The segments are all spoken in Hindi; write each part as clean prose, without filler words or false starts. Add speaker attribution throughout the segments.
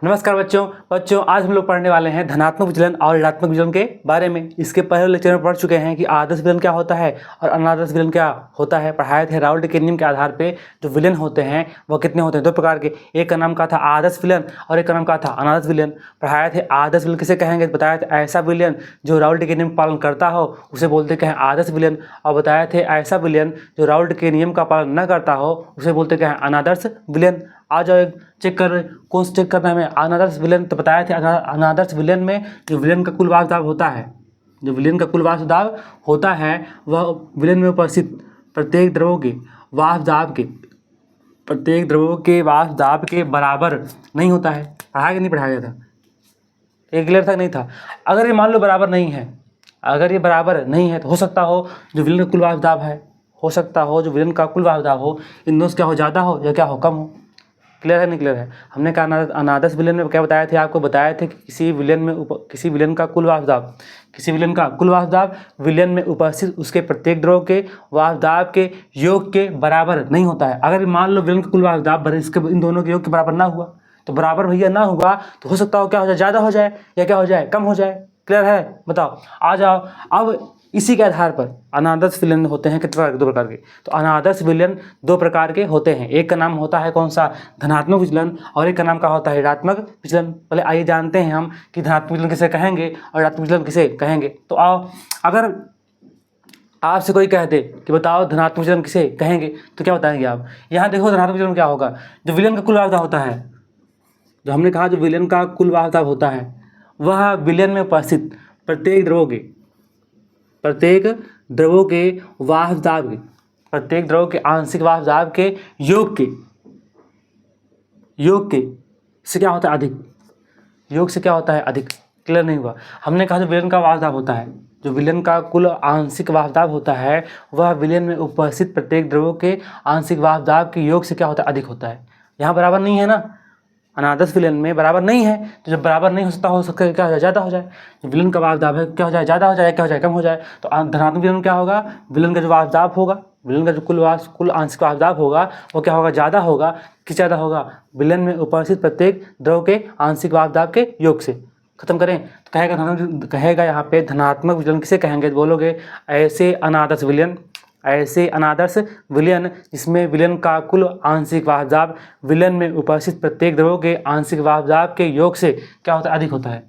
Speaker 1: नमस्कार बच्चों आज हम लोग पढ़ने वाले हैं धनात्मक विचलन और ऋणात्मक विचलन के बारे में। इसके पहले लेक्चर में पढ़ चुके हैं कि आदर्श विचलन क्या होता है और अनादर्श विचलन क्या होता है। पढ़ाए थे राउल्ट के नियम के आधार पे जो विलन होते हैं वो कितने होते हैं, दो प्रकार के। एक का नाम का था आदर्श विलन और एक का नाम का था अनादर्श विलन। पढ़ाए थे आदर्श विलन किसे कहेंगे, बताया था ऐसा विलन जो राउल्ट के नियम का पालन करता हो उसे बोलते कहें आदर्श विलन, और बताए थे ऐसा विलन जो राउल्ट के नियम का पालन न करता हो उसे बोलते कहें अनादर्श विलन। आ जाओ एक चेक कर, कौन सा चेक करना है हमें, अनादर्श विलन। तो बताए थे अनादर्श विलन में जो विलन का कुल वाष्प दाब होता है, जो विलन का कुल वाष्प दाब होता है वह विलन में उपस्थित प्रत्येक द्रवों के वाष्प दाब के बराबर नहीं होता है। पढ़ाया कि नहीं पढ़ाया गया था, एक क्लियर था नहीं था। अगर ये मान लो बराबर नहीं है, अगर ये बराबर नहीं है तो हो सकता हो जो विलन का कुल वाष्प दाब है, हो सकता हो जो विलन का कुल वाष्प दाब हो इन दोनों से क्या हो, ज़्यादा हो या क्या हो, कम हो। क्लियर है नहीं क्लियर है। हमने कहा अनादर्श विलन में क्या बताए थे, आपको बताए थे कि किसी विलन का कुल वाष्प दाब विलन में उपस्थित उसके प्रत्येक द्रव के वाष्प दाब के योग के बराबर नहीं होता है। अगर मान लो विलन का कुल वाष्प दाब इसके इन दोनों के योग के बराबर ना हुआ तो बराबर भैया ना हुआ तो हो सकता हो क्या हो जाए, ज़्यादा हो जाए या क्या हो जाए, कम हो जाए। क्लियर है, बताओ आ जाओ। अब इसी के आधार पर अनादर्श विलन होते हैं कितने प्रकार, दो प्रकार के। तो अनादर्श विलन दो प्रकार के होते हैं, एक का नाम होता है कौन सा, धनात्मक विचलन, और एक का नाम का होता है ऋणात्मक विचलन। पहले आइए जानते हैं हम कि धनात्मक विचलन किसे कहेंगे और ऋणात्मक विचलन किसे कहेंगे। तो आओ, अगर आपसे कोई कह दे कि बताओ धनात्मक विचलन किसे कहेंगे तो क्या बताएंगे आप। यहाँ देखो धनात्मक विचलन क्या होगा, जो विलन का कुल वाष्प दाब होता है, जो हमने कहा जो विलन का कुल वाष्प दाब होता है वह विलन में उपस्थित प्रत्येक द्रवों के वाष्प दाब के, प्रत्येक द्रव के आंशिक वाष्प दाब के योग के से क्या होता है, अधिक। योग से क्या होता है, अधिक। क्लियर नहीं हुआ। हमने कहा जो विलन का वाष्प दाब होता है, जो विलन का कुल आंशिक वाष्प दाब होता है वह विलन में उपस्थित प्रत्येक द्रवों के आंशिक वाष्प दाब के योग से क्या होता है, अधिक होता है। यहाँ बराबर नहीं है ना, अनादर्श विलन में बराबर नहीं है, तो जब बराबर नहीं हो सकता हो सकता है क्या हो जाए, ज़्यादा हो जाए। जो विलन का वाष्प दाब है क्या हो जाए, ज़्यादा हो जाए, क्या हो जाए, कम हो जाए। तो धनात्मक विलन क्या होगा, विलन का जो वाष्प दाब होगा, विलन का जो कुल आंशिक वाष्प दाब होगा वो क्या होगा, ज़्यादा होगा। किस ज़्यादा होगा, विलन में उपस्थित प्रत्येक द्रव के आंशिक वाष्प दाब के योग से। खत्म करें तो कहेगा यहाँ पे धनात्मक विचलन किसे कहेंगे, बोलोगे ऐसे अनादर्श विलयन जिसमें विलन का कुल आंशिक वाष्प दाब विलन में उपस्थित प्रत्येक द्रवों के आंशिक वाष्प दाब के योग से क्या होता है, अधिक होता है।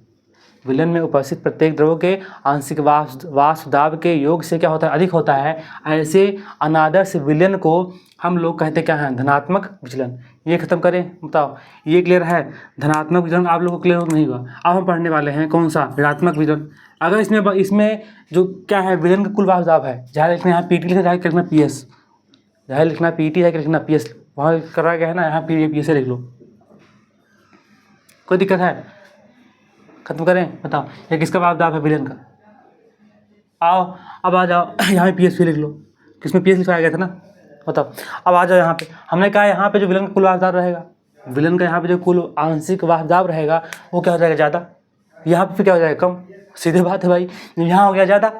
Speaker 1: विलन में उपस्थित प्रत्येक द्रवों के आंशिक वाष्प दाब के योग से क्या होता है, अधिक होता है। ऐसे अनादर्श विलयन को हम लोग कहते क्या हैं, धनात्मक विचलन। ये खत्म करें, बताओ ये क्लियर है। धनात्मक विचलन आप लोगों को क्लियर नहीं हुआ। अब हम पढ़ने वाले हैं कौन सा, ऋणात्मक विचलन। अगर इसमें जो क्या है, विलन का कुल वाष्प दाब है, जहाँ लिखना यहाँ पीटी लिखा, जहाँ लिखना पीएस, जहाँ लिखना पीटी है, लिखना पीएस, वहाँ करा गया है ना, यहाँ पीएस लिख लो। कोई दिक्कत है, खत्म करें, बताओ ये किसका वाष्प दाब है, विलन का। आओ अब आ जाओ यहाँ पीएस लिख लो, किसमें पीएस लिखाया गया था ना, बताओ। अब आ जाओ यहाँ पे, हमने कहा यहाँ पे जो विलन का कुल वाष्प दाब रहेगा, विलन का यहाँ पे जो कुल आंशिक वाष्प दाब रहेगा वो क्या हो जाएगा, ज़्यादा। यहाँ पे क्या हो जाएगा, कम। सीधे बात है भाई, यहाँ हो गया ज़्यादा।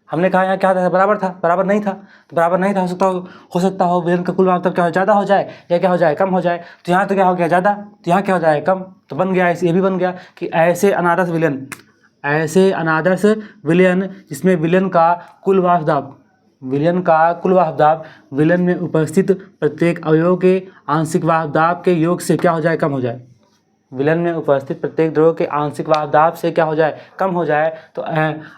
Speaker 1: हमने कहा यहाँ क्या था, बराबर था, बराबर नहीं था, तो बराबर नहीं था, हो सकता हो विलन का कुल वाष्प दाब क्या हो, ज़्यादा हो जाए या क्या हो जाए, कम हो जाए। तो यहाँ तो क्या हो गया, ज़्यादा, तो यहाँ क्या हो जाए, कम। तो बन गया ये भी बन गया कि ऐसे अनादर्श विलयन जिसमें विलन का कुल वाष्प दाब विलन में उपस्थित प्रत्येक अवयव के आंशिक वाष्प दाब के योग से क्या हो जाए, कम हो जाए। विलन में उपस्थित प्रत्येक द्रव के आंशिक वाष्प दाब से क्या हो जाए, कम हो जाए। तो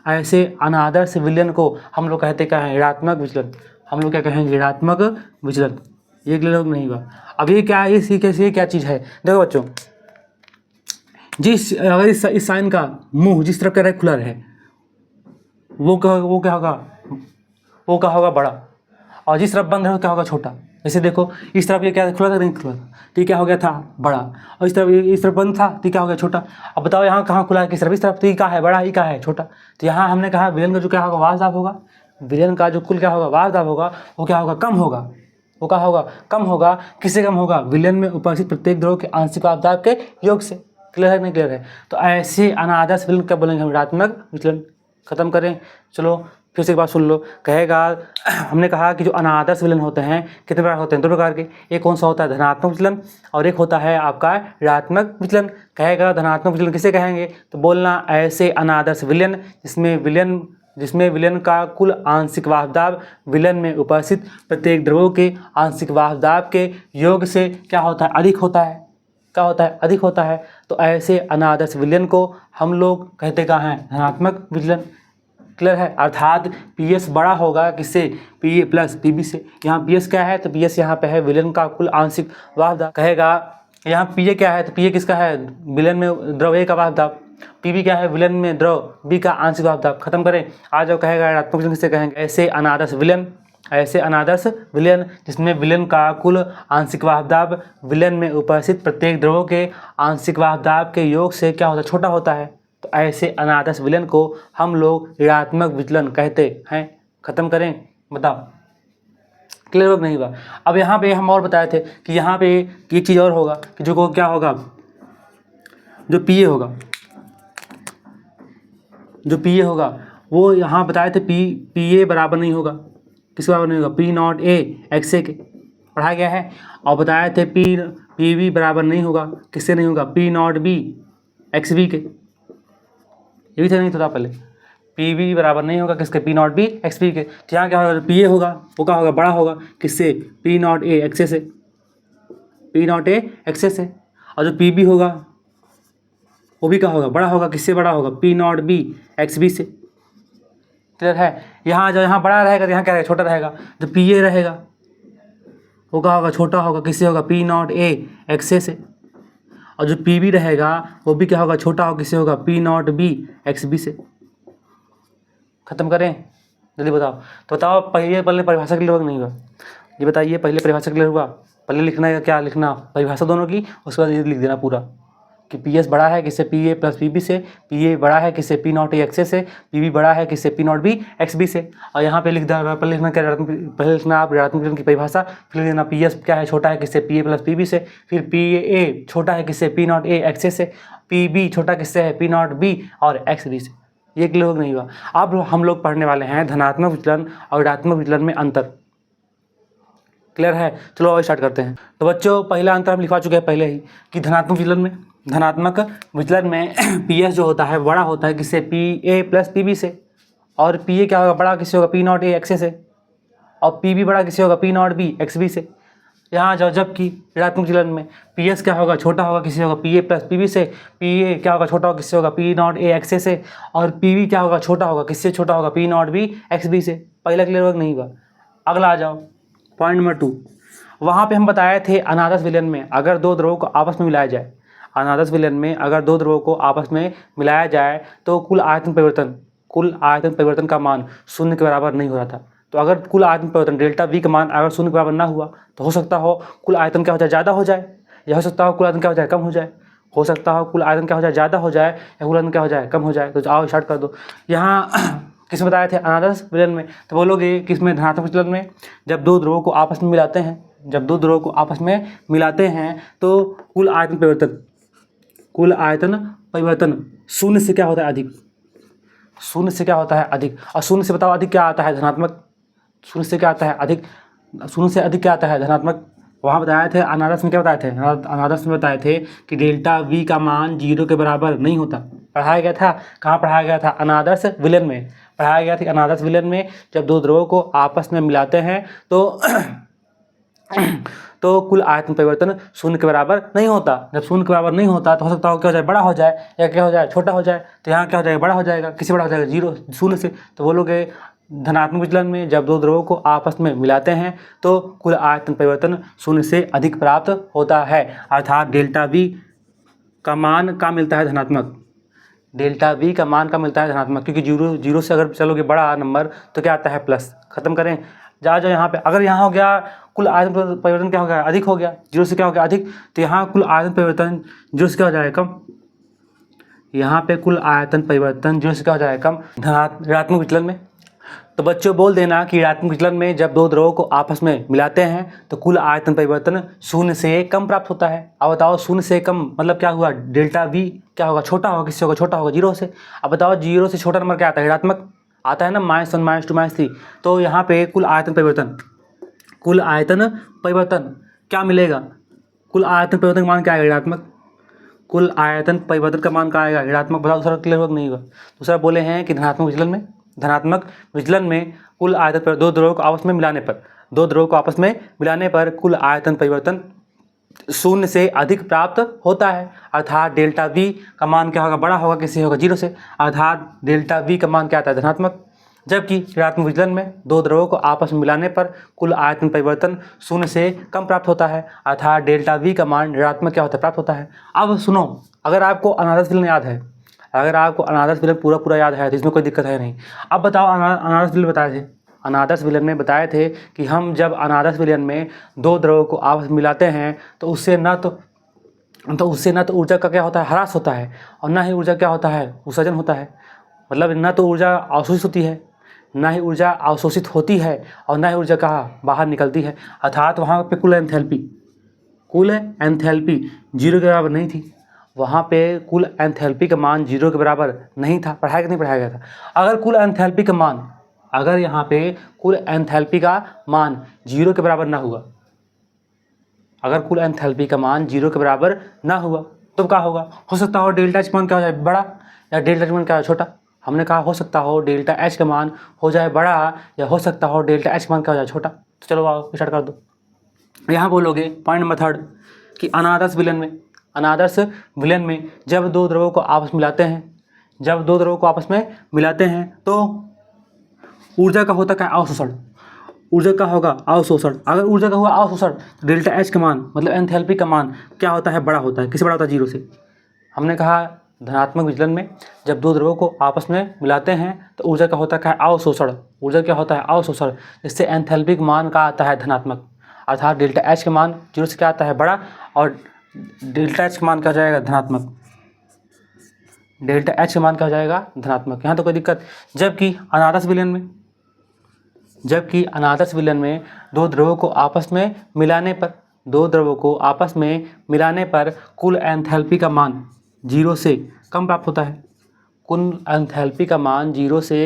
Speaker 1: ऐसे अनादर्श विलयन को हम लोग कहते क्या है, ऋणात्मक विचलन। हम लोग क्या कहेंगे, ऋणात्मक विचलन। ये क्लियर नहीं हुआ। अब ये क्या है, ये क्या चीज़ है, देखो बच्चों, अगर इस साइन का मुंह जिस तरफ का खुला रहे वो क्या होगा, बड़ा, और जिस तरफ बंद है वो क्या होगा, छोटा। जैसे देखो इस तरफ ये क्या खुला था, नहीं खुला था, तो क्या हो गया था, बड़ा, और इस तरफ बंद था तो क्या हो गया, छोटा। अब बताओ यहाँ कहाँ खुला है, किस तरफ, इस तरफ, तो ये क्या है, बड़ा, ये क्या है, छोटा। तो यहाँ हमने कहा विलन का जो क्या होगा, वाष्प दाब होगा, विलन का जो कुल क्या होगा, वाष्प दाब होगा, वो क्या होगा, कम होगा। वो क्या होगा, कम होगा। किससे कम होगा, विलन में उपस्थित प्रत्येक द्रव के आंशिक वाष्प दाब के योग से। क्लियर है नहीं क्लियर है। तो ऐसे अनादर्श विचलन क्या बोलेंगे हम, ऋणात्मक विचलन। खत्म करें, चलो फिर से एक बात सुन लो, कहेगा हमने कहा कि जो अनादर्श विलन होते हैं कितने प्रकार होते हैं, 2 प्रकार के। एक कौन सा होता है, धनात्मक विचलन, और एक होता है आपका ऋणात्मक विचलन। कहेगा धनात्मक विचलन किसे कहेंगे, तो बोलना ऐसे अनादर्श विलन जिसमें विलन का कुल आंशिक वाहक दाब विलन में उपस्थित प्रत्येक द्रव्यों के आंशिक वाहक दाब के योग से क्या होता है, अधिक होता है। क्या होता है, अधिक होता है। तो ऐसे अनादर्श विलयन को हम लोग कहते क्या हैं, धनात्मक विचलन। क्लियर है, अर्थात पीएस बड़ा होगा किससे, पीए प्लस पीबी से। यहाँ पीएस क्या है, तो पीएस यहाँ पे है विलयन का कुल आंशिक वाहक दाब। कहेगा यहाँ पीए क्या है, तो पीए किसका है, विलयन में द्रव ए का वाहक दाब। पीबी क्या है, विलयन में द्रव बी का आंशिक वाहक दाब। खत्म करें, आ जाओ। कहेगा ऋणात्मक विचलन किससे कहेंगे, ऐसे अनादर्श विलयन जिसमें विलयन का कुल आंशिक वाहक दाब विलयन में उपस्थित प्रत्येक द्रव्यों के आंशिक वाहक दाब के योग से क्या होता है, छोटा होता है। तो ऐसे अनादर्श विलयन को हम लोग ऋणात्मक विचलन कहते हैं। खत्म करें, बताओ क्लियर हो नहीं हुआ। अब यहाँ पे हम और बताए थे कि यहाँ पे एक चीज़ और होगा कि जो को क्या होगा, जो पीए होगा वो यहाँ बताए थे पीए बराबर नहीं होगा, किसके बराबर नहीं होगा, पी नॉट ए एक्स ए के पढ़ाया गया है। और बताए थे पी बी बराबर नहीं होगा, किससे नहीं होगा, P not B X B के। ये भी तो नहीं था पहले, पी बी बराबर नहीं होगा किसके, P not B X B के। तो यहाँ क्या होगा, पी ए होगा वो क्या होगा, बड़ा होगा किससे, P not A X A से, P not A X A से। और जो पी बी होगा वो भी क्या होगा, बड़ा होगा किससे, बड़ा होगा P not B X B से। क्लियर है, यहाँ जो यहाँ बड़ा रहेगा तो यहाँ क्या रहेगा, छोटा रहेगा। जो पी ए रहेगा वो क्या होगा, छोटा होगा किससे होगा, P not A X A से। और जो पी बी रहेगा वो भी क्या होगा, छोटा होगा किससे होगा, P not B X B से। खत्म करें, जल्दी बताओ। तो बताओ पहले परिभाषा क्लियर हुआ नहीं हुआ, ये बताइए। पहले परिभाषा क्लियर हुआ, पहले लिखना है क्या लिखना, परिभाषा दोनों की, उसके बाद ये लिख देना पूरा कि पी एस बड़ा है किससे, P A plus P B से, पी ए बड़ा है किससे, P not A X A से, पी बी बड़ा है किससे, P not B X B से। और यहाँ पे लिख देना, पहले लिखना क्या, पहले लिखना आप ऋणात्मक विचलन की परिभाषा, फिर लिख देना पी एस क्या है, छोटा है किससे, P A plus P B से, फिर पी ए छोटा है किससे, P not A X A से, पी बी छोटा किससे है, पी नॉट बी और एक्स बी से। ये क्लियर नहीं हुआ। अब हम लोग पढ़ने वाले हैं धनात्मक विचलन और ऋणात्मक विचलन में अंतर। क्लियर है, चलो और स्टार्ट करते हैं। तो बच्चों पहला अंतर हम लिखवा चुके हैं पहले ही कि धनात्मक विचलन में पी एस जो होता है बड़ा होता है किससे, P A plus P B से। और पी ए क्या होगा, बड़ा किससे होगा, P not A X A से। और पी बी बड़ा किससे होगा, P not B X B से। यहाँ जाओ, जबकि ऋणात्मक विचलन में पी एस क्या होगा, छोटा होगा किससे होगा, P A plus P B से। पी ए क्या होगा, छोटा होगा किससे होगा, P not A X A से। और पी बी क्या होगा, छोटा होगा किससे, छोटा होगा P not B X B से। पहला क्लियर होगा नहीं हुआ। अगला आ जाओ, पॉइंट नंबर 2। वहाँ पे हम बताए थे अनादर्श विलयन में अगर दो द्रवों को आपस में मिलाया जाए, अनादर्श विलयन में अगर दो द्रवों को आपस में मिलाया जाए तो कुल आयतन परिवर्तन का मान 0 के बराबर नहीं हो रहा था। तो अगर कुल आयतन परिवर्तन डेल्टा वी का मान अगर 0 के बराबर ना हुआ तो हो सकता हो कुल आयतन क्या हो जाए, ज़्यादा हो जाए, या हो सकता हो कुल आयतन क्या हो जाए, कम हो जाए। हो सकता हो कुल आयतन क्या हो जाए, ज़्यादा हो जाए, या कुल आयतन क्या हो जाए, कम हो जाए। तो आओ स्टार्ट कर दो। यहाँ किस में बताए थे, अनादर्श विलयन में। तो बोलोगे किसमें, धनात्मक विचलन में। जब दो द्रवों को आपस में मिलाते हैं, तो कुल आयतन परिवर्तन 0 से क्या होता है, अधिक। 0 से क्या होता है, अधिक। और 0 से बताओ अधिक क्या आता है, धनात्मक। 0 से क्या आता है, अधिक। 0 से अधिक क्या आता है, धनात्मक। वहाँ बताए थे अनादर्श में क्या बताए थे, अनादर्श में बताए थे कि डेल्टा वी का मान 0 के बराबर नहीं होता। पढ़ाया गया था, कहाँ पढ़ाया गया था, अनादर्श विलयन में पढ़ाया गया था। अनादर्श विलयन में जब दो द्रवों को आपस में मिलाते हैं तो कुल आयतन परिवर्तन 0 के बराबर नहीं होता। जब 0 के बराबर नहीं होता तो हो सकता हो क्या हो जाए, बड़ा हो जाए, या क्या हो जाए, छोटा हो जाए। तो यहाँ क्या हो जाएगा, बड़ा हो जाएगा। किससे बड़ा हो जाएगा, 0 से। तो बोलोगे धनात्मक विचलन में जब दो द्रवों को आपस में मिलाते हैं तो कुल आयतन परिवर्तन 0 से अधिक प्राप्त होता है। अर्थात डेल्टा वी का मान का मिलता है धनात्मक, डेल्टा वी का मान का मिलता है धनात्मक, क्योंकि 0 से अगर चलोगे बड़ा नंबर तो क्या आता है, प्लस। खत्म करें, जाओ यहाँ पे। अगर यहाँ हो गया कुल आयतन परिवर्तन क्या हो गया, अधिक हो गया, 0 से क्या हो गया, अधिक। तो यहाँ कुल आयतन परिवर्तन 0 से क्या हो जाएगा, कम। यहाँ पे कुल आयतन परिवर्तन 0 से क्या हो जाएगा, कम ऋणात्मक विचलन में। तो बच्चों बोल देना कि ऋणात्मक विचलन में जब दो द्रवों को आपस में मिलाते हैं तो कुल आयतन परिवर्तन 0 से कम प्राप्त होता है। अब बताओ 0 से कम मतलब क्या हुआ, डेल्टा वी क्या होगा, छोटा होगा, किससे होगा, छोटा होगा, 0 से। अब बताओ 0 से छोटा नंबर क्या आता है, ऋणात्मक। आता है ना -1 -2 -3, तो यहाँ पे कुल आयतन परिवर्तन क्या मिलेगा? कुल आयतन परिवर्तन का मान क्या आएगा? ऋणात्मक। कुल आयतन परिवर्तन का मान क्या आएगा? ऋणात्मक। बताओ दूसरा क्लियर हुआ कि नहीं हुआ? दूसरा बोले हैं कि धनात्मक विचलन में कुल आयतन दो द्रव्यों को आपस में मिलाने पर कुल आयतन परिवर्तन 0 से अधिक प्राप्त होता है, अर्थात डेल्टा V का मान क्या होगा? बड़ा होगा, किससे होगा? 0 से, अर्थात डेल्टा V का मान क्या आता है? धनात्मक। जबकि ऋणात्मक विचलन में दो द्रव्यों को आपस में मिलाने पर कुल आयतन परिवर्तन 0 से कम प्राप्त होता है, अर्थात डेल्टा V का मान ऋणात्मक क्या होता है? प्राप्त होता है। अब सुनो, अगर आपको अनादर्श विचलन याद है, पूरा याद है तो इसमें कोई दिक्कत है नहीं। अब बताओ, अनादर्श विचलन बताए थे, अनादर्श विलयन में बताए थे कि हम जब अनादर्श विलयन में दो द्रव्यों को आपस में मिलाते हैं तो उससे न तो ऊर्जा का क्या होता है? ह्रास होता है, और ना ही ऊर्जा क्या होता है? उत्सर्जन होता है। मतलब न तो ऊर्जा अवशोषित होती है, ना ही ऊर्जा अवशोषित होती है, और ना ही ऊर्जा कहाँ बाहर निकलती है, अर्थात वहाँ पे कुल एंथैल्पी 0 के बराबर नहीं थी। वहाँ पे कुल एंथैल्पी का मान 0 के बराबर नहीं था। पढ़ाया कि नहीं पढ़ाया गया था? अगर यहाँ पे कुल एंथैल्पी का मान 0 के बराबर ना हुआ, अगर कुल एंथैल्पी का मान 0 के बराबर ना हुआ तो क्या होगा? हो सकता हो डेल्टा एच मान क्या हो जाए? बड़ा, या डेल्टा एच मान क्या हो? छोटा। हमने कहा हो सकता हो डेल्टा एच का मान हो जाए बड़ा, या हो सकता हो डेल्टा एच मान क्या हो जाए? छोटा। तो चलो आओ स्टार्ट कर दो। यहाँ बोलोगे पॉइंट नंबर 3 कि अनादर्श विलयन में जब दो द्रव्यों को आपस में मिलाते हैं तो ऊर्जा का होता क्या? अवशोषण। ऊर्जा का होगा अवशोषण। अगर ऊर्जा का हुआ अवशोषण तो डेल्टा एच का मान मतलब एंथैल्पी का मान क्या होता है? बड़ा होता है। किससे बड़ा होता है? 0 से। हमने कहा धनात्मक विचलन में जब दो द्रव्यों को आपस में मिलाते हैं तो ऊर्जा का होता क्या है? अवशोषण। ऊर्जा क्या होता है? अवशोषण। जिससे एंथैल्पी का मान का आता है? धनात्मक, अर्थात डेल्टा एच का मान 0 से क्या आता है? बड़ा, और डेल्टा एच का मान क्या हो जाएगा? धनात्मक। यहाँ तो कोई दिक्कत। जबकि अनादर्श विलयन में दो द्रव्यों को आपस में मिलाने पर कुल एंथैल्पी का मान 0 से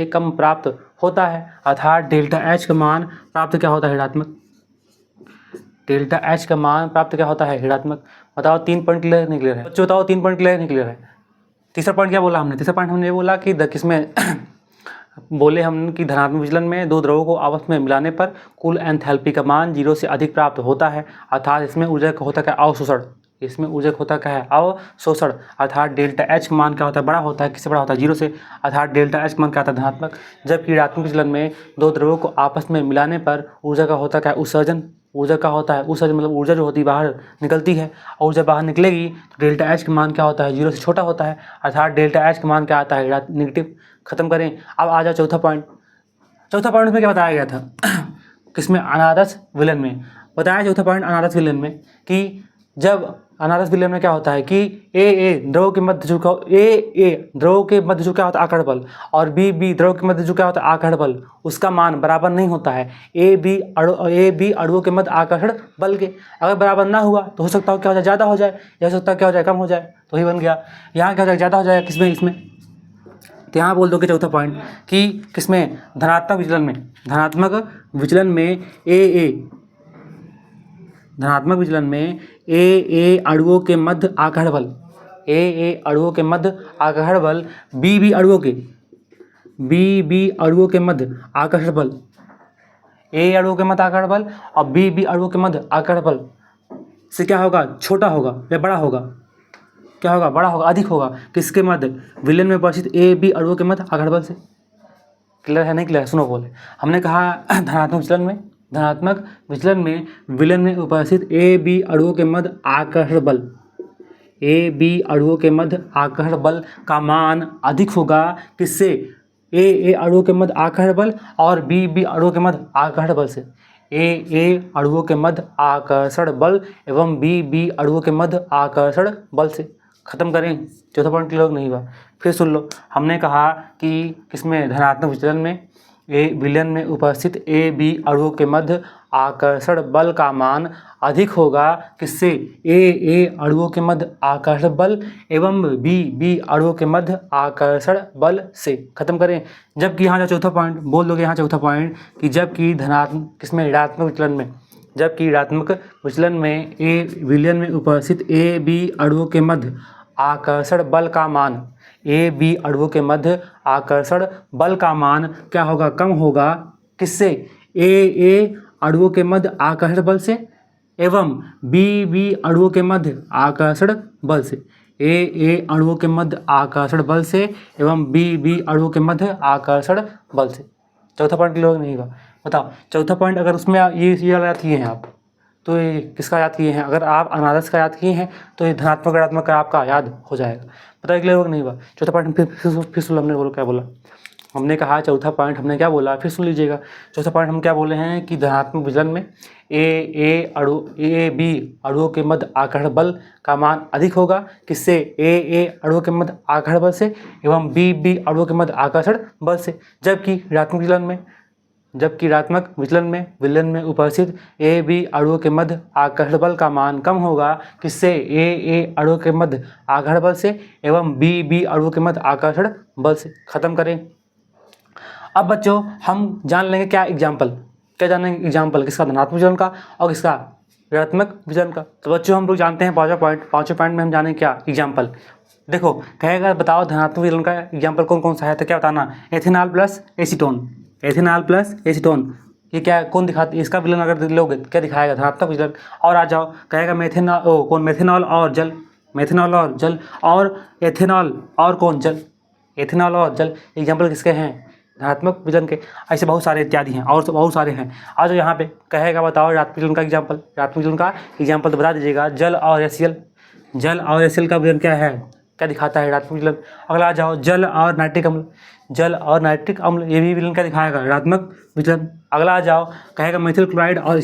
Speaker 1: कम प्राप्त होता है। अर्थात डेल्टा एच का मान प्राप्त क्या होता है? ऋणात्मक। बताओ 3 पॉइंट क्लियर नहीं क्लियर है? बच्चों बताओ 3 पॉइंट क्लियर नहीं क्लियर है? तीसरा पॉइंट क्या बोला हमने? तीसरा पॉइंट हमने ये बोला कि किसमें बोले हम कि धनात्मक विचलन में दो द्रव्यों को आपस में मिलाने पर कुल एंथैल्पी का मान 0 से अधिक प्राप्त होता है, अर्थात इसमें ऊर्जा का होता क्या? अवशोषण। अर्थात डेल्टा एच का मान क्या होता है? बड़ा होता है। किससे बड़ा होता है? 0 से, अर्थात डेल्टा एच का मान क्या आता है? धनात्मक। जबकि ऋणात्मक विचलन में दो द्रव्यों को आपस में मिलाने पर ऊर्जा का होता क्या? उत्सर्जन। मतलब ऊर्जा जो होती है बाहर निकलती है, और ऊर्जा बाहर निकलेगी तो डेल्टा एच का मान क्या होता है? 0 से छोटा होता है, अर्थात डेल्टा एच का मान क्या आता है? नेगेटिव। खत्म करें। अब आ जाओ चौथा पॉइंट में क्या बताया गया था? किसमें? अनादर्श विलयन में बताया। चौथा पॉइंट अनादर्श विलयन में कि जब अनादर्श विलयन में क्या होता है कि ए द्रव के मध्य जो क्या होता है? आकर्षण बल, और बी द्रव के मध्य जो क्या होता है? आकर्षण बल, उसका मान बराबर नहीं होता है ए बी अणुओं के मध्य आकर्षण बल के। अगर बराबर ना हुआ तो हो सकता है क्या हो जाए? ज़्यादा हो जाए, या हो सकता है क्या हो जाए? कम हो जाए। तो ही बन गया। यहाँ क्या हो जाएगा? ज़्यादा हो जाएगा। किसमें? इसमें। तो यहाँ बोल दोगे चौथा पॉइंट कि किसमें? धनात्मक विचलन में ए अणुओं के मध्य आकर्षण बल, बी अणुओं के मध्य आकर्षण बल, ए अणुओं के मध्य आकर्षण बल और बी अणुओं के मध्य आकर्षण बल से क्या होगा? छोटा होगा या बड़ा होगा? क्या होगा? बड़ा होगा, अधिक होगा। किसके मध्य? विलयन में उपस्थित ए बी अणुओं के मध्य आकर्षण बल से। क्लियर है नहीं क्लियर? सुनो बोले। हमने कहा धनात्मक विचलन में विलयन में उपस्थित ए बी अणुओं के मध्य आकर्षण बल का मान अधिक होगा। किससे? ए अणुओं के मध्य आकर्षण बल और बी अणुओं के मध्य आकर्षण बल से। ए अणुओं के मध्य आकर्षण बल एवं बी अणुओं के मध्य आकर्षण बल से। खत्म करें। चौथा पॉइंट क्लियर नहीं हुआ? फिर सुन लो। हमने कहा कि किसमें? धनात्मक विचलन में विलयन में उपस्थित ए बी अणुओं के मध्य आकर्षण बल का मान अधिक होगा किससे? ए अणुओं के मध्य आकर्षण बल एवं बी अणुओं के मध्य आकर्षण बल से। खत्म करें। जबकि यहाँ जो चौथा पॉइंट बोल दोगे, यहाँ चौथा पॉइंट कि जबकि धनात्मक किसमें ऋणात्मक विचलन में, जबकि ऋणात्मक विचलन में ए विलयन में उपस्थित ए बी अणुओं के मध्य आकर्षण बल का मान, ए बी अणुओं के मध्य आकर्षण बल का मान क्या होगा? कम होगा किससे? ए अणुओं के मध्य आकर्षण बल से एवं बी अणुओं के मध्य आकर्षण बल से। ए अणुओं के मध्य आकर्षण बल से एवं बी अणुओं के मध्य आकर्षण बल से। चौथा पॉइंट क्लियर नहीं होगा? बताओ चौथा पॉइंट अगर उसमें ये याद किए हैं आप तो ये किसका याद किए हैं? अगर आप अनादर्श का याद किए हैं तो ये धनात्मक ऋणात्मक का आपका याद हो जाएगा। पता है क्लियर होगा नहीं हुआ? चौथा पॉइंट फिर सुन, हमने बोला क्या बोला? हमने कहा चौथा पॉइंट हमने क्या बोला, फिर सुन लीजिएगा। चौथा पॉइंट हम क्या बोले हैं कि धनात्मक विचलन में ए बी अणुओं के मध्य आकर्षण बल का मान अधिक होगा किससे? ए अणुओं के मध्य आकर्षण बल से एवं बी अणुओं के मध्य आकर्षण बल से। जबकि ऋणात्मक विचलन में उपस्थित ए बी अणुओं के मध्य आकर्षण बल का मान कम होगा किससे? ए अणुओं के मध्य आकर्षण बल से एवं बी अणुओं के मध्य आकर्षण बल से। खत्म करें। अब बच्चों हम जान लेंगे क्या जानेंगे एग्जाम्पल किसका? धनात्मक विचलन का और किसका? ऋणात्मक विचलन का। तो बच्चों हम लोग जानते हैं पाँचों पॉइंट में हम जानेंगे क्या? एग्जाम्पल। देखो कहेगा बताओ धनात्मक विचलन का एग्जाम्पल कौन कौन सा है, तो क्या बताना? Ethanol plus acetone. ये क्या कौन दिखाती है? इसका विचलन अगर लोगे क्या दिखाएगा? धनात्मक विचलन। और आ जाओ कहेगा मेथेनॉल और जल और एथेनॉल और कौन? जल। एथेनॉल और जल एग्जाम्पल किसके हैं? धनात्मक विचलन के। ऐसे बहुत सारे इत्यादि हैं और बहुत सारे हैं। आज यहाँ पे कहेगा बताओ ऋणात्मक विचलन का एग्जाम्पल तो बता दीजिएगा। जल और एसियल का विचलन क्या है? क्या दिखाता है? ऋणात्मक विचलन। अगला आ जाओ जल और नाइट्रिक अम्ल, ये भी विचलन क्या दिखाएगा? ऋणात्मक विचलन। अगला आ जाओ कहेगा मेथिल क्लोराइड और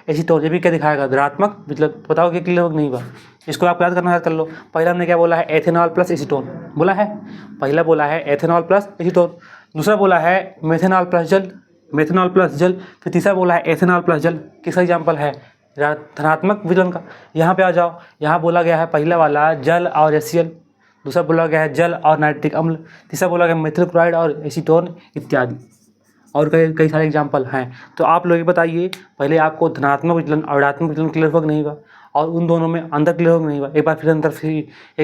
Speaker 1: एसीटोन, ये भी क्या दिखाएगा? धनात्मक विचलन। बताओ कि क्लियर हो नहीं हुआ? इसको आप याद कर लो। पहला हमने क्या बोला है? एथेनॉल प्लस एसीटोन बोला है। पहला बोला है एथेनॉल प्लस एसीटोन, दूसरा बोला है मेथेनॉल प्लस जल, फिर तीसरा बोला है एथेनॉल प्लस जल। किसका एग्जाम्पल है? धनात्मक विचलन का। यहाँ पे आ जाओ, यहाँ बोला गया है पहला वाला जल और एसियल, दूसरा बोला गया है जल और नाइट्रिक अम्ल, तीसरा बोला गया मेथिल क्लोराइड और एसीटोन इत्यादि। और कई सारे एग्जाम्पल हैं। तो आप लोग ये बताइए पहले आपको धनात्मक विचलन और ऋणात्मक विचलन क्लियर हो नहीं हुआ? और उन दोनों में अंतर क्लियर हो नहीं हुआ? एक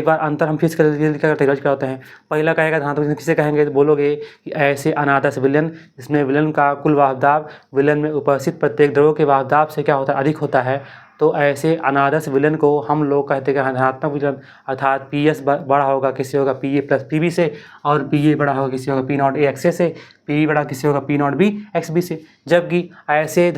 Speaker 1: बार अंतर हम फिर क्या होते हैं। पहला कहेगा धनात्मक विचलन किसे कहेंगे? तो बोलोगे कि ऐसे अनादर्श विलयन जिसमें विलयन का कुल वाहक दाब विलयन में उपस्थित प्रत्येक द्रव्यों के वाहक दाब से क्या होता है? अधिक होता है। तो ऐसे अनादर्श विलयन को हम लोग कहते हैं धनात्मक विचलन, अर्थात PS बड़ा होगा किससे? होगा PA प्लस PB से, और PA बड़ा होगा किससे? होगा P नॉट A XA से, PB बड़ा किससे होगा? P नॉट B XB से। जबकि ऐसे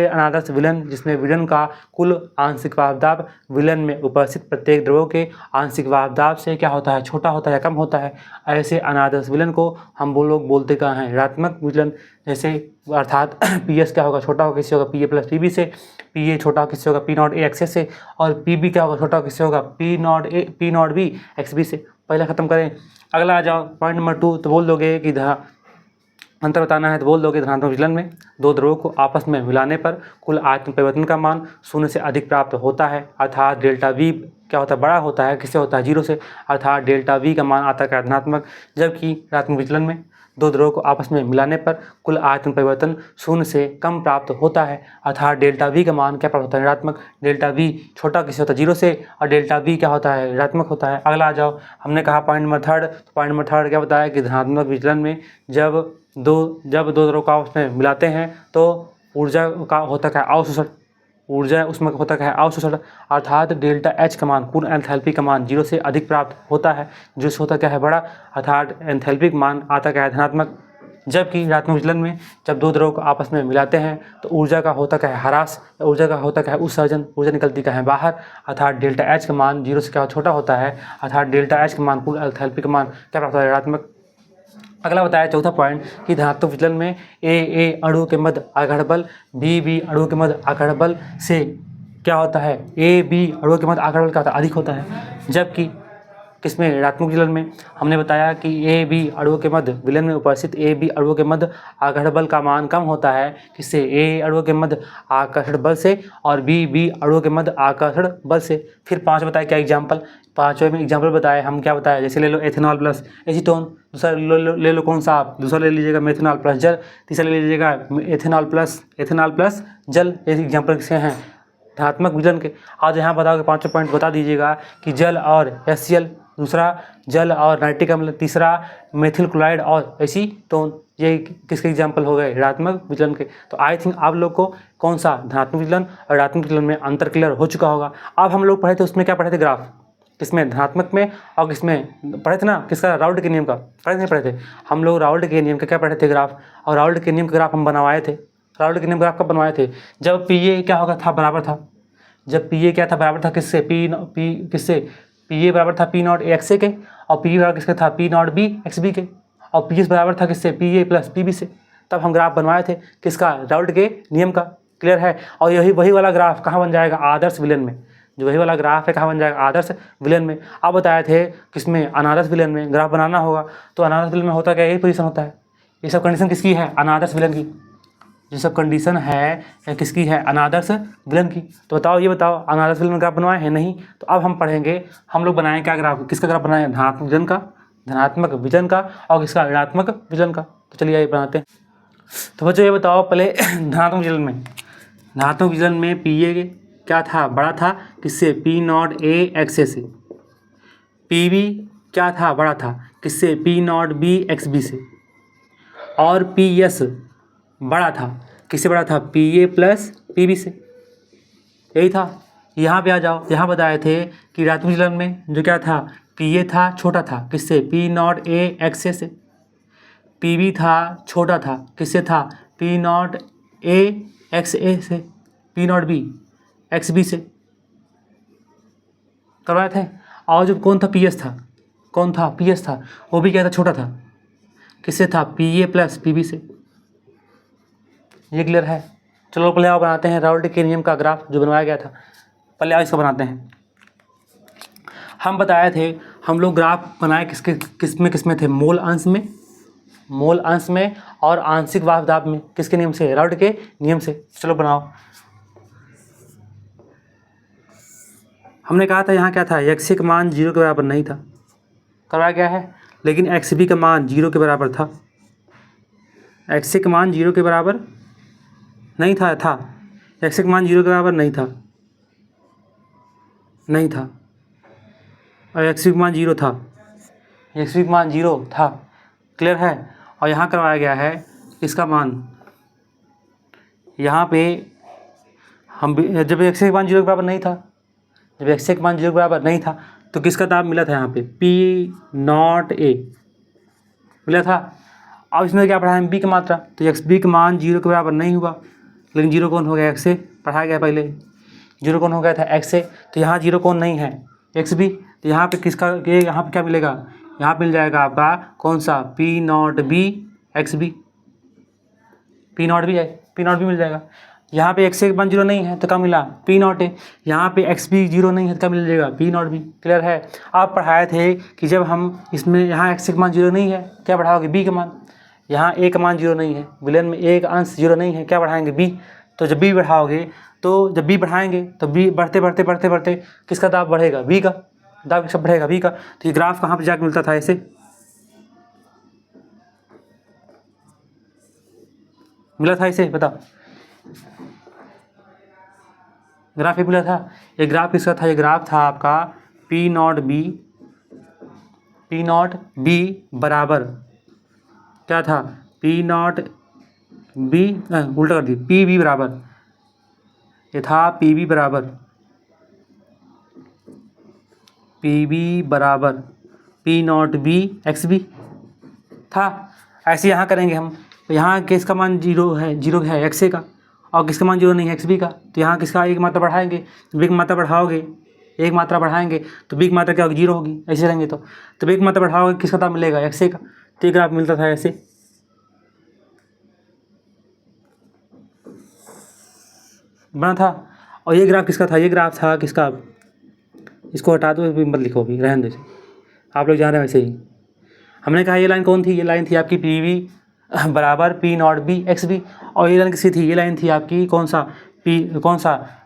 Speaker 1: अनादर्श विलयन जिसमें विलयन का कुल आंशिक वाहक दाब विलयन में उपस्थित प्रत्येक द्रव्यों के आंशिक वाहक दाब से क्या होता है? छोटा होता है या कम होता है। ऐसे अनादर्श विलयन को हम लोग बोलते क्या हैं? ऋणात्मक विचलन। जैसे अर्थात PS क्या होगा? छोटा होगा किससे? होगा PA प्लस PB से, PA छोटा किससे होगा? P नॉट A XA से, और PB क्या होगा? छोटा किससे होगा? P नॉट B XB से। पहले ख़त्म करें। अगला आ जाओ पॉइंट नंबर 2। तो बोल दोगे कि अंतर बताना है, तो बोल दोगे धनात्मक विचलन में दो द्रव्यों को आपस में मिलाने पर कुल आयतन परिवर्तन का मान 0 से अधिक प्राप्त होता है, अर्थात डेल्टा V क्या होता है? बड़ा होता है। किससे होता है? 0 से, अर्थात डेल्टा V का मान आता है धनात्मक। जबकि ऋणात्मक विचलन में दो द्रव्यों को आपस में मिलाने पर कुल आयतन परिवर्तन 0 से कम प्राप्त होता है, अर्थात डेल्टा V का मान क्या प्राप्त होता है? ऋणात्मक। डेल्टा V छोटा किससे होता है? 0 से, और डेल्टा V क्या होता है? ऋणात्मक होता है। अगला आ जाओ, हमने कहा पॉइंट नंबर 3। तो पॉइंट नंबर 3 क्या बताया कि धनात्मक विचलन में जब दो द्रव्यों को आपस में मिलाते हैं तो ऊर्जा का होता है अवशोषण, उसमें होता है अवशोषण, अर्थात डेल्टा H का मान कुल एंथैल्पी का मान 0 से अधिक प्राप्त होता है, जिससे होता क्या है? बड़ा, अर्थात एंथैल्पिक मान आता क्या है? धनात्मक। जबकि ऋणात्मक विचलन में जब दो द्रव्यों को आपस में मिलाते हैं तो ऊर्जा का होता क्या है? ह्रास, ऊर्जा का होता क्या है? उत्सर्जन, ऊर्जा निकलती क्या है? बाहर, अर्थात डेल्टा H का मान 0 से क्या छोटा होता है, अर्थात डेल्टा H का मान कुल एंथैल्पी का मान क्या प्राप्त होता है? ऋणात्मक। अगला बताया चौथा पॉइंट कि धनात्मक विचलन में ए अणु के मध्य आघर्षण बल बी अणु के मध्य आघर्षण बल से क्या होता है? ए बी अणु के मध्य आघर्षण बल का अधिक होता है। जबकि किसमें, ऋणात्मक विचलन में। हमने बताया कि ए बी अणुओं के मध्य विलयन में उपस्थित ए बी अणुओं के मध्य आकर्षण बल का मान कम होता है किससे, ए अणुओं के मध्य आकर्षण बल से और बी अणुओं के मध्य आकर्षण बल से। फिर 5 बताए क्या एग्जाम्पल, 5वें में एग्जाम्पल बताए हम, क्या बताया, जैसे ले लो एथेनॉल प्लस एसीटोन, दूसरा ले लो कौन सा आप, दूसरा ले लीजिएगा मेथनॉल प्लस जल, तीसरा ले लीजिएगा एथेनॉल प्लस जल। ये एग्जाम्पल किसके हैं, धनात्मक विचलन के। आज यहाँ बताओगे 5 पॉइंट बता दीजिएगा कि जल और HCl, दूसरा जल और नाइट्रिक अम्ल, तीसरा मेथिल क्लोराइड और एसीटोन, ये किसके एग्जाम्पल हो गए, ऋणात्मक विचलन के। तो आई थिंक आप लोग को कौन सा धनात्मक विचलन और ऋणात्मक विचलन में अंतर क्लियर हो चुका होगा। अब हम लोग पढ़े थे उसमें क्या पढ़े थे, ग्राफ, किसमें, धनात्मक में, और किसमें पढ़े थे ना, किसका, राउल्ट के नियम का पढ़े थे हम लोग, राउल्ट के नियम का क्या पढ़े थे, ग्राफ। और राउल्ट के नियम का ग्राफ हम बनवाए थे, राउल्ट के नियम ग्राफ कब बनवाए थे, जब पी क्या होगा था, बराबर था, जब पी क्या था, बराबर था किससे, किससे, पी बराबर था P0 A XA के, और पी बराबर किसका था, P0 B XB के, और PS बराबर था किससे, PA प्लस PB से। तब हम ग्राफ बनवाए थे किसका, राउल्ट के नियम का। क्लियर है। और यही वही वाला ग्राफ कहाँ बन जाएगा, आदर्श विलयन में। जो वही वाला ग्राफ है कहाँ बन जाएगा, आदर्श विलयन में। आप बताए थे किसमें, अनादर्श विलयन में ग्राफ बनाना होगा। तो अनादर्श विलयन में होता क्या, यही पोजीशन होता है। ये सब कंडीशन किसकी है, अनादर्श विलयन की। ये सब कंडीशन है किसकी है, अनादर्श विलयन की। तो बताओ, ये बताओ अनादर्श विलयन ग्राफ बनवाए हैं, नहीं। तो अब हम पढ़ेंगे, हम लोग बनाएं क्या ग्राफ, किसका ग्राफ बनाएं, धनात्मक विचलन का और किसका, ऋणात्मक विचलन का। तो चलिए ये बनाते हैं। तो बच्चों ये बताओ पहले धनात्मक विचलन में पी क्या था, बड़ा था किससे, P0 A XA से। PB क्या था, बड़ा था किससे, P0 B XB से। और PS बड़ा था किससे, बड़ा था, PA प्लस PB से। यही था। यहाँ पे आ जाओ, यहाँ बताए थे कि ऋणात्मक विचलन में जो क्या था, PA था, छोटा था किससे, P0 A XA से। PB था, छोटा था किससे था, P0 A XA से। P0 B XB से करवाए थे। और जो कौन था, PS था, कौन था, PS था, वो भी क्या था, छोटा था किससे था, PA प्लस PB से। ये क्लियर है। चलो पहले आओ बनाते हैं राउल्ट के नियम का ग्राफ जो बनवाया गया था। पहले आओ इसको बनाते हैं। हम बताए थे, हम लोग ग्राफ बनाए किसमें थे, मोल अंश में और आंशिक वाहक दाब में। किसके नियम से, राउल्ट के नियम से। चलो बनाओ। हमने कहा था यहाँ क्या था, XA का मान 0 के बराबर नहीं था, करवाया गया है। लेकिन XB का मान 0 के बराबर था। XA का मान 0 के बराबर नहीं था, XA का मान 0 के बराबर नहीं था और XB का मान 0 था, XB का मान 0 था। क्लियर है। और यहाँ करवाया गया है इसका मान, यहाँ पे हम जब XA का मान 0 के बराबर नहीं था, जब XA का मान 0 के बराबर नहीं था तो किसका दाब मिला था, यहाँ पे P0 A मिला था। अब इसमें क्या पढ़ा है, B की मात्रा। तो XB का मान 0 के बराबर नहीं हुआ, लेकिन 0 कौन हो गया, XA पढ़ाया गया पहले, 0 कौन हो गया था, XA। तो यहाँ 0 कौन नहीं है, XB। तो यहाँ पे किसका, ये यहाँ पे क्या मिलेगा, यहाँ मिल जाएगा आपका कौन सा, P0 B XB। P0 भी है, P0 भी मिल जाएगा। यहाँ पे XA का मान 0 नहीं है तो क्या मिला, P0 A। यहाँ पे XB 0 नहीं है तो क्या मिल जाएगा, P0 B। क्लियर है। आप पढ़ाए थे कि जब हम इसमें यहाँ XA का मान 0 नहीं है, क्या बढ़ाओगे, B का मान। यहाँ A का मान 0 नहीं है, विलयन में A का अंश 0 नहीं है, क्या बढ़ाएंगे, B। तो जब B बढ़ाओगे, तो जब B बढ़ाएंगे तो B बढ़ते किसका दाब बढ़ेगा, B का दाब किसका बढ़ेगा, B का। तो ये ग्राफ कहाँ पे जाकर मिलता था, ऐसे मिला था, ऐसे बताओ, ग्राफ ये मिला था। ये ग्राफ किसका था, ये ग्राफ था आपका P0 B बराबर क्या था, P0 B उल्टा कर दी, PB बराबर, ये था PB बराबर P0 B XB था। ऐसे यहाँ करेंगे हम। तो यहाँ किसका मान 0 है XA का, और किसका मान 0 नहीं है, XB का। तो यहाँ किसका एक मात्रा बढ़ाएंगे, तो B की मात्रा बढ़ाओगे, एक मात्रा बढ़ाएंगे तो B की मात्रा क्या होगी, 0 होगी। ऐसे रहेंगे तो B की मात्रा बढ़ाओगे, किसका दाम मिलेगा, XA का। तो ग्राफ मिलता था ऐसे। बना था। और ये ग्राफ किसका था, ये ग्राफ था किसका, इसको हटा दो, मत लिखो अभी, रहने दो। आप लोग जान रहे हैं वैसे ही। हमने कहा ये लाइन कौन थी, ये लाइन थी आपकी पी वी बराबर P not B X B, और ये लाइन किसी थी, ये लाइन थी आपकी कौन सा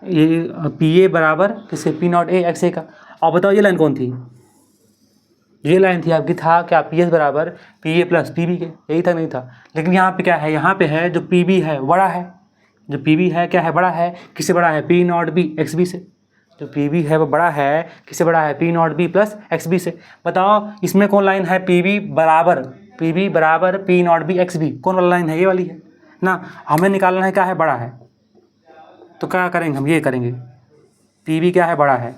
Speaker 1: ये पी ए बराबर किससे पी नॉट ए एक्स ए का। और बताओ ये लाइन कौन थी, ये लाइन थी आपकी था क्या पी एस बराबर P A plus P B के, यही था नहीं था। लेकिन यहाँ पे क्या है, यहाँ पे है जो पी बी है बड़ा है, जो पी बी है क्या है बड़ा है, किससे बड़ा है P not B X B से। जो पी बी है वो बड़ा है किससे बड़ा है P not B plus X B से। बताओ इसमें कौन लाइन है पी बी बराबर P not B X B, कौन वाला लाइन है, ये वाली है ना। हमें निकालना है क्या है बड़ा है, तो क्या करेंगे हम ये करेंगे, पी बी क्या है बड़ा है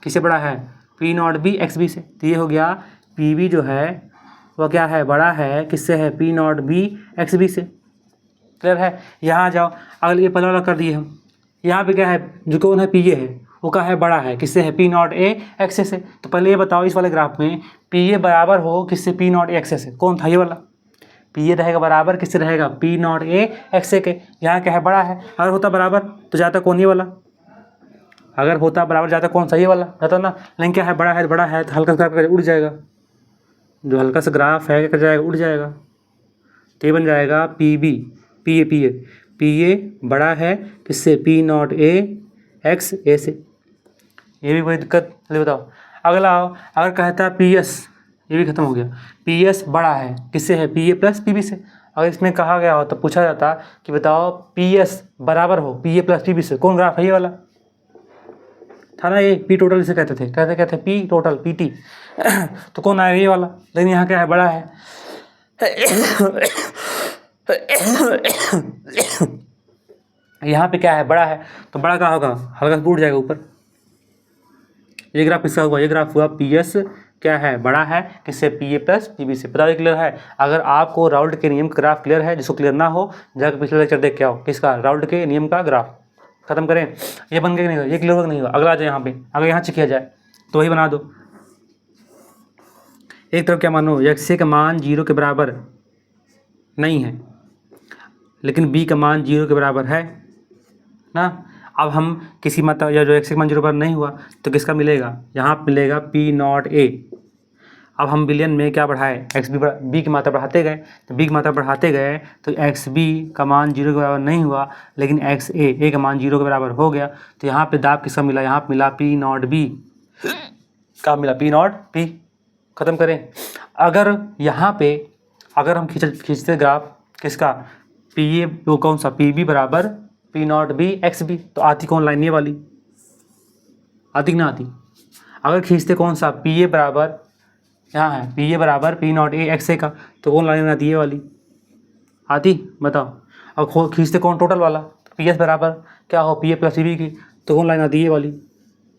Speaker 1: किससे बड़ा है P not B X B से। तो ये हो गया पी बी जो है वह क्या है बड़ा है किससे है P not B X B से। क्लियर है। यहाँ आ जाओ, अगले ये पहले वाला कर दिए हम। यहाँ पे क्या है जो कौन है पी ए है वो क्या है बड़ा है किससे है P not A X A से। तो पहले ये बताओ इस वाले ग्राफ में पी ए बराबर हो किससे P not A X A से, कौन था ये वाला, पी ए रहेगा बराबर किससे रहेगा पी नॉट ए एक्स ए के। यहाँ क्या है बड़ा है, अगर होता बराबर तो जाता कौन ये वाला, अगर होता बराबर जाता कौन सा ये वाला जाता ना। लेकिन क्या है बड़ा है तो हल्का सा ग्राफ उड़ जाएगा, जो हल्का सा ग्राफ है क्या कर जाएगा उड़ जाएगा। तो ये बन जाएगा पी ए बड़ा है किससे P not A X A से। ये भी कोई दिक्कत नहीं। बताओ अगला आओ, अगर कहता है पी एस, ये भी खत्म हो गया, पी एस बड़ा है किससे है P A plus P B से। अगर इसमें कहा गया हो तो पूछा जाता कि बताओ पी एस बराबर हो P A plus P B से, कौन ग्राफ है ये वाला था ना, ये पी टोटल इसे कहते पी टोटल पी टी तो कौन आएगा ये वाला। लेकिन यहाँ क्या है बड़ा है यहाँ पे क्या है बड़ा है, तो बड़ा क्या होगा हल्का सा टूट जाएगा ऊपर। ये ग्राफ किसका हुआ, ये ग्राफ हुआ पी एस क्या है बड़ा है किससे P A plus P B से। बताओ क्लियर है। अगर आपको राउल्ट के नियम का ग्राफ क्लियर है, जिसको क्लियर ना हो जाकर पिछले लेक्चर देख के आओ, किसका राउल्ट के नियम का ग्राफ। खत्म करें, ये बन गया नहीं हुआ, ये क्लियर नहीं हुआ। अगला आ जाए यहाँ पे, अगर यहाँ चेक किया जाए तो वही बना दो। एक तरफ क्या मानो एक्स ए का मान 0 के बराबर नहीं है लेकिन बी का मान 0 के बराबर है ना। अब हम किसी मतलब या जो एक्स का मान 0 बराबर नहीं हुआ तो किसका मिलेगा, यहाँ मिलेगा पी नॉट ए। अब हम बिलियन में क्या बढ़ाए एक्स बी की मात्रा बढ़ाते गए, तो बी की मात्रा बढ़ाते गए तो एक्स बी का मान 0 के बराबर नहीं हुआ लेकिन एक्स ए का मान 0 के बराबर हो गया। तो यहाँ पे दाब किसका मिला, यहाँ पे मिला पी नॉट बी का मिला पी नॉट पी। ख़त्म करें। अगर यहाँ पे अगर हम खींचते ग्राफ किसका पी ए वो कौन सा पी बी बराबर P not B X B, तो आती कौन लाइन ये वाली आती कि ना आती। अगर खींचते कौन सा पी ए बराबर यहाँ है पी ए बराबर पी नॉट ए एक्स ए का, तो कौन लाइन आती है ये वाली आती, बताओ। अब खींचते कौन टोटल वाला पी एस बराबर क्या हो P A plus P B की, तो कौन लाइन आती है ये वाली।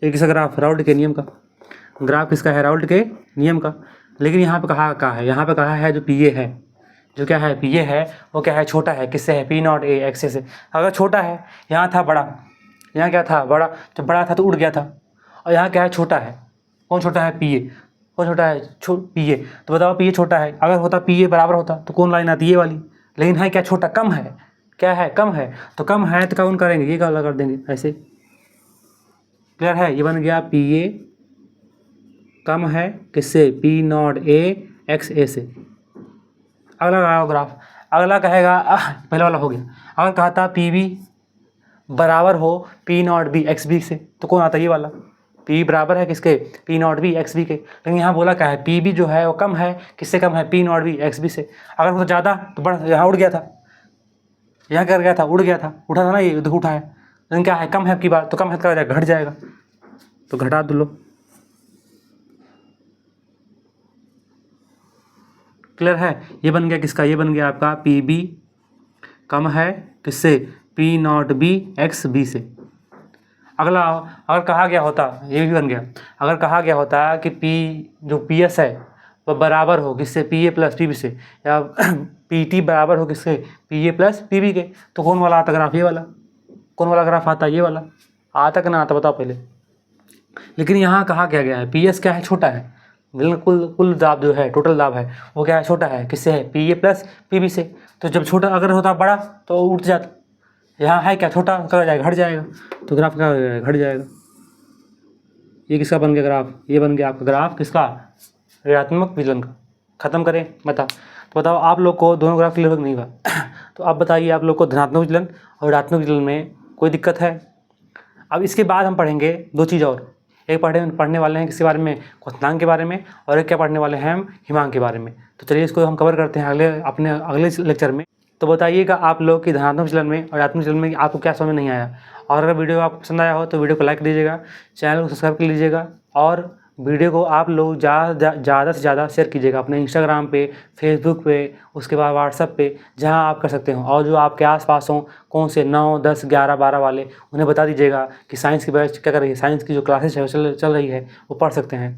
Speaker 1: एक किसका ग्राफ राउल्ट के नियम का ग्राफ किसका है राउल्ट के नियम का। लेकिन यहाँ पे कहा है यहाँ पे कहा है जो पी ए है जो क्या है पी ए है वो क्या है छोटा है किससे है P not A X A से। अगर छोटा है यहाँ था बड़ा, यहाँ क्या था बड़ा, जब बड़ा था तो उड़ गया था, और यहाँ क्या है छोटा है, कौन छोटा है पी ए, कौन छोटा है पी ए। तो बताओ पी ए छोटा है, अगर होता पी ए बराबर होता तो कौन लाइन आती ये वाली। लेकिन है क्या छोटा कम है, क्या है कम है, तो कम है तो कौन करेंगे ये वाला कर देंगे ऐसे। क्लियर है। ये बन गया पी ए कम है किससे P not A X A से। अगला लगाओ ग्राफ, अगला कहेगा पहले वाला हो गया। अगर कहा था पी बी बराबर हो P not B X B से, तो कौन आता है ये वाला पी बराबर है किसके P not B X B के। लेकिन यहाँ बोला क्या है पी बी जो है वो कम है किससे कम है P not B X B से। अगर वो ज़्यादा तो बड़ा यहाँ उड़ गया था, यहाँ कर गया था उड़ गया था, उठा था ना ये देखो उठा है। लेकिन क्या है कम है आपकी बात, तो कम है क्या घट जाएगा, तो घटा दो लो। क्लियर है। ये बन गया किसका, ये बन गया आपका पी बी कम है किससे P not B X B से। अगला अगर कहा गया होता, ये भी बन गया, अगर कहा गया होता कि पी जो पी एस है वह बराबर हो किससे P A plus P B से, या पी टी बराबर हो किससे P A plus P B के, तो कौन वाला आता ग्राफ ये वाला, कौन वाला ग्राफ आता ये वाला आता कि ना आता बताओ पहले। लेकिन यहाँ कहा क्या गया है पी एस क्या है छोटा है, बिल्कुल कुल दाब जो है टोटल दाब है वो क्या है छोटा है किससे है P A plus P B से। तो जब छोटा अगर होता बड़ा तो उठ जाता, यहाँ है क्या छोटा कर जाएगा घट जाएगा, तो ग्राफ क्या हो जाएगा घट जाएगा। ये किसका बन गया ग्राफ, ये बन गया आपका ग्राफ किसका ऋणात्मक विचलन का। खत्म करें बताओ। तो बताओ आप लोग को दोनों ग्राफ क्लियर नहीं हुआ तो अब बताइए आप लोग को धनात्मक विचलन और ऋणात्मक विचलन में कोई दिक्कत है? अब इसके बाद हम पढ़ेंगे दो चीज़ और। एक पढ़ने वाले हैं किसके बारे में, क्वथनांक के बारे में, और एक क्या पढ़ने वाले हैं हम हिमांक के बारे में। तो चलिए इसको हम कवर करते हैं अगले लेक्चर में। तो बताइएगा आप लोग कि धनात्मक विचलन में और ऋणात्मक विचलन में आपको क्या समझ में नहीं आया। और अगर वीडियो आपको पसंद आया हो तो वीडियो को लाइक दीजिएगा, चैनल को सब्सक्राइब कर लीजिएगा, और वीडियो को आप लोग ज़्यादा से ज़्यादा शेयर कीजिएगा अपने इंस्टाग्राम पे, फेसबुक पे, उसके बाद व्हाट्सअप पे, जहां आप कर सकते हो। और जो आपके आसपास हों, कौन से 9, 10, 11, 12 वाले, उन्हें बता दीजिएगा कि साइंस की बैच क्या कर रही है, साइंस की जो क्लासेस है चल रही है वो पढ़ सकते हैं।